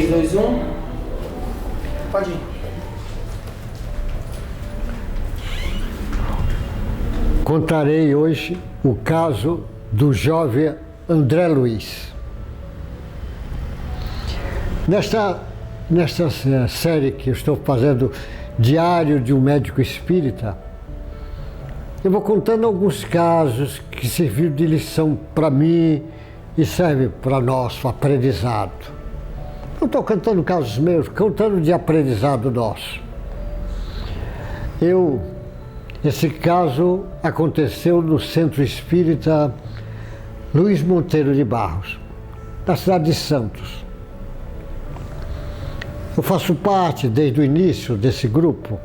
3, 2, 1. Pode ir. Contarei hoje o caso do jovem André Luiz. Nesta série que eu estou fazendo, Diário de um Médico Espírita, eu vou contando alguns casos que serviram de lição para mim e serve para nosso aprendizado. Não estou contando casos meus, contando de aprendizado nosso. Esse caso aconteceu no Centro Espírita Luiz Monteiro de Barros, na cidade de Santos. Eu faço parte desde o início desse grupo,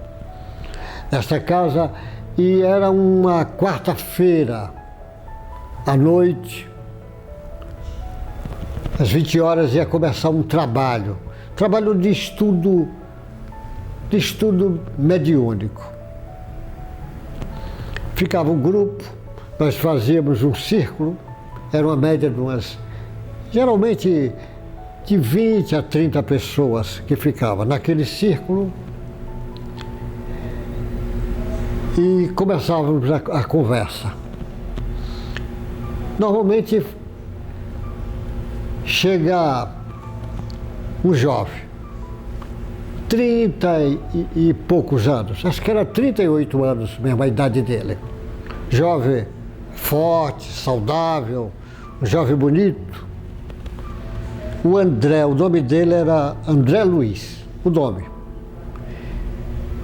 nesta casa, e era uma quarta-feira à noite, às 20 horas ia começar um trabalho de estudo mediúnico. Ficava um grupo, nós fazíamos um círculo, era uma média de geralmente de 20 a 30 pessoas que ficavam naquele círculo e começávamos a conversa. Normalmente chega um jovem, 30 e poucos anos, acho que era 38 anos mesmo a idade dele. Jovem forte, saudável, um jovem bonito. O André, o nome dele era André Luiz, o nome.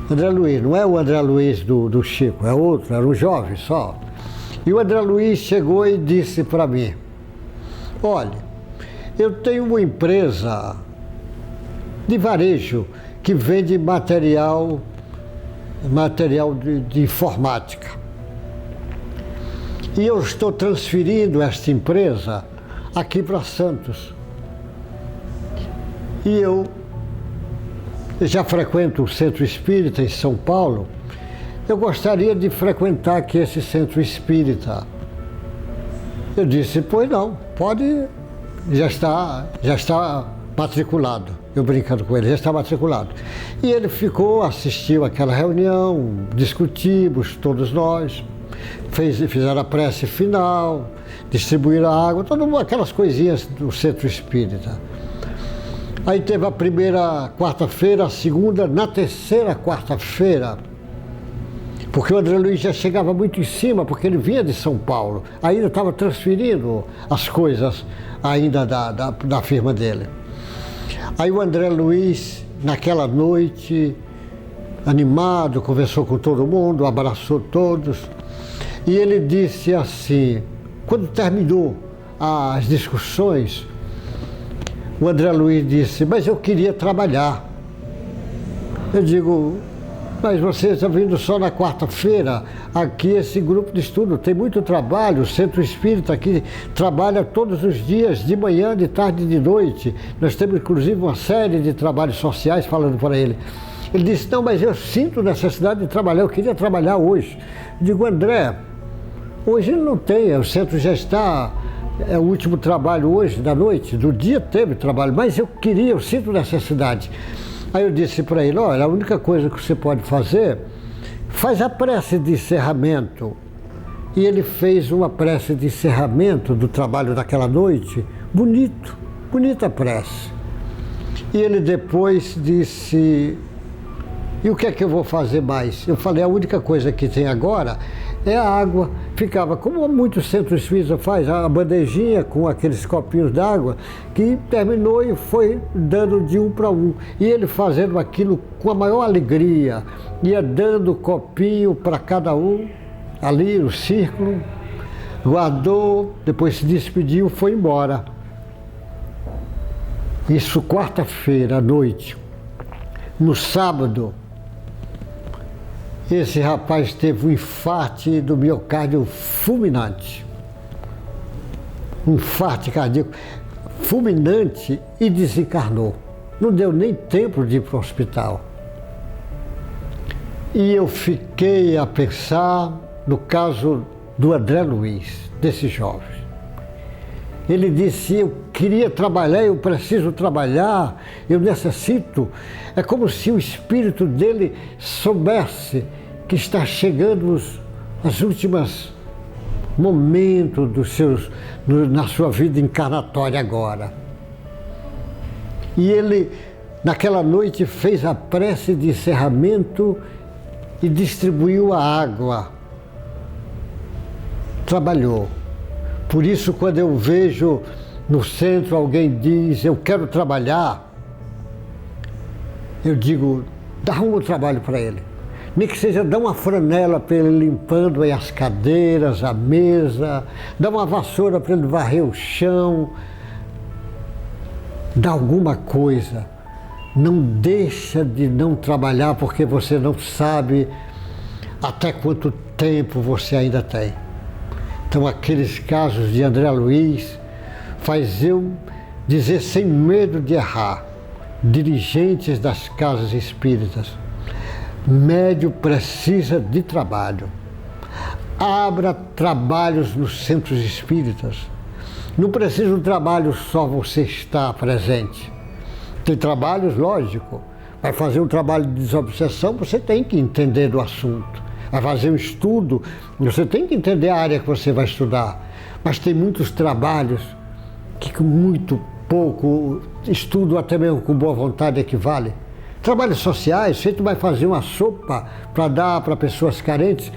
André Luiz, não é o André Luiz do Chico, é outro, era um jovem só. E o André Luiz chegou e disse para mim: olha, eu tenho uma empresa de varejo que vende material de informática. E eu estou transferindo esta empresa aqui para Santos. E eu já frequento o Centro Espírita em São Paulo. Eu gostaria de frequentar aqui esse Centro Espírita. Eu disse: pois não, pode, já está matriculado. Eu brincando com ele, já está matriculado. E ele ficou, assistiu àquela reunião, discutimos, todos nós, fizeram a prece final, distribuíram a água, todas aquelas coisinhas do Centro Espírita. Aí teve a primeira quarta-feira, a segunda, na terceira quarta-feira, porque o André Luiz já chegava muito em cima, porque ele vinha de São Paulo, ainda estava transferindo as coisas ainda da firma dele. Aí o André Luiz, naquela noite, animado, conversou com todo mundo, abraçou todos, e ele disse assim, quando terminou as discussões, o André Luiz disse: mas eu queria trabalhar. Eu digo: mas você está vindo só na quarta-feira? Aqui esse grupo de estudo tem muito trabalho, o Centro Espírita aqui trabalha todos os dias, de manhã, de tarde e de noite. Nós temos inclusive uma série de trabalhos sociais, falando para ele. Ele disse: não, mas eu sinto necessidade de trabalhar, eu queria trabalhar hoje. Eu digo: André, hoje não tem, o centro já está... É o último trabalho hoje, da noite, do dia teve trabalho, mas eu sinto necessidade. Aí eu disse para ele: olha, a única coisa que você pode fazer, faz a prece de encerramento. E ele fez uma prece de encerramento do trabalho daquela noite, bonita prece. E ele depois disse: e o que é que eu vou fazer mais? Eu falei: a única coisa que tem agora é a água. Ficava, como muitos centros espíritas faz, a bandejinha com aqueles copinhos d'água, que terminou e foi dando de um para um. E ele fazendo aquilo com a maior alegria, ia dando copinho para cada um, ali no círculo, guardou, depois se despediu, foi embora. Isso quarta-feira à noite. No sábado, esse rapaz teve um infarte do miocárdio fulminante. Um infarte cardíaco fulminante e desencarnou. Não deu nem tempo de ir para o hospital. E eu fiquei a pensar no caso do André Luiz, desse jovem, Ele disse, eu queria trabalhar, eu preciso trabalhar, eu necessito. É como se o espírito dele soubesse que está chegando os últimos momentos na sua vida encarnatória agora. E ele, naquela noite, fez a prece de encerramento e distribuiu a água. Trabalhou. Por isso, quando eu vejo no centro alguém diz, eu quero trabalhar, eu digo, dá um trabalho para ele. Nem que seja, dá uma franela para ele limpando aí as cadeiras, a mesa, dá uma vassoura para ele varrer o chão, dá alguma coisa. Não deixa de não trabalhar porque você não sabe até quanto tempo você ainda tem. Então, aqueles casos de André Luiz faz eu dizer sem medo de errar, dirigentes das casas espíritas, médium precisa de trabalho. Abra trabalhos nos centros espíritas. Não precisa de trabalho só você estar presente. Tem trabalhos, lógico. Vai fazer um trabalho de desobsessão, você tem que entender do assunto. Vai fazer um estudo, você tem que entender a área que você vai estudar. Mas tem muitos trabalhos que com muito pouco estudo, até mesmo com boa vontade, equivale. Trabalhos sociais, se você vai fazer uma sopa para dar para pessoas carentes,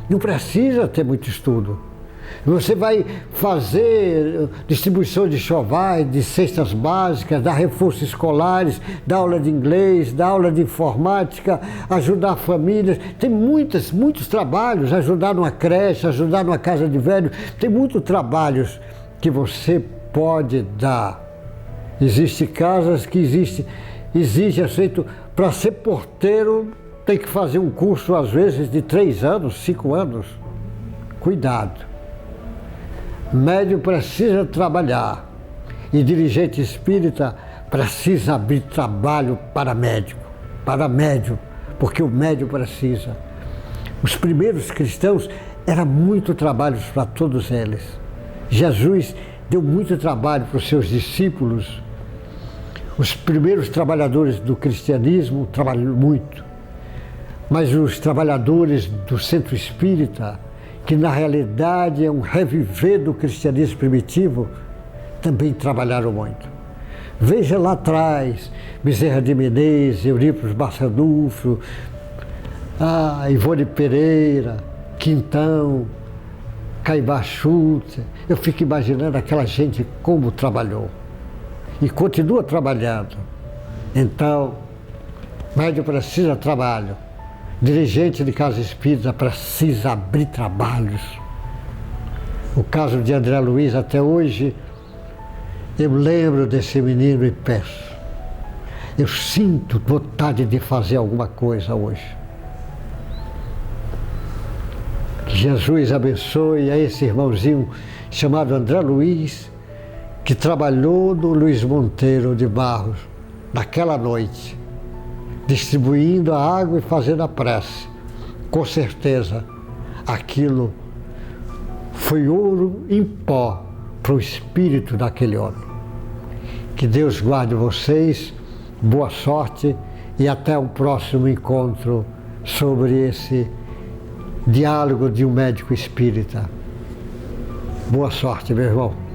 não precisa ter muito estudo. Você vai fazer distribuição de chovais, de cestas básicas, dar reforços escolares, dar aula de inglês, dar aula de informática, ajudar famílias. Tem muitos trabalhos, ajudar numa creche, ajudar numa casa de velhos. Tem muitos trabalhos que você pode dar. Existem casas que exige aceito. Para ser porteiro, tem que fazer um curso, às vezes, de 3 anos, 5 anos. Cuidado. Médium precisa trabalhar e dirigente espírita precisa abrir trabalho para médium, porque o médium precisa. Os primeiros cristãos era muito trabalho para todos eles. Jesus deu muito trabalho para os seus discípulos. Os primeiros trabalhadores do cristianismo trabalham muito, mas os trabalhadores do centro espírita, que na realidade é um reviver do cristianismo primitivo, também trabalharam muito. Veja lá atrás, Bezerra de Menezes, Eurípides Barçanufo, Ivone Pereira, Quintão, Caibá Schultz. Eu fico imaginando aquela gente como trabalhou. E continua trabalhando. Então, médium precisa de trabalho. Dirigente de casa espírita precisa abrir trabalhos. O caso de André Luiz, até hoje, eu lembro desse menino e peço. Eu sinto vontade de fazer alguma coisa hoje. Que Jesus abençoe a esse irmãozinho chamado André Luiz, que trabalhou no Luiz Monteiro de Barros, naquela noite, distribuindo a água e fazendo a prece. Com certeza, aquilo foi ouro em pó para o espírito daquele homem. Que Deus guarde vocês, boa sorte e até o próximo encontro sobre esse diálogo de um médico espírita. Boa sorte, meu irmão.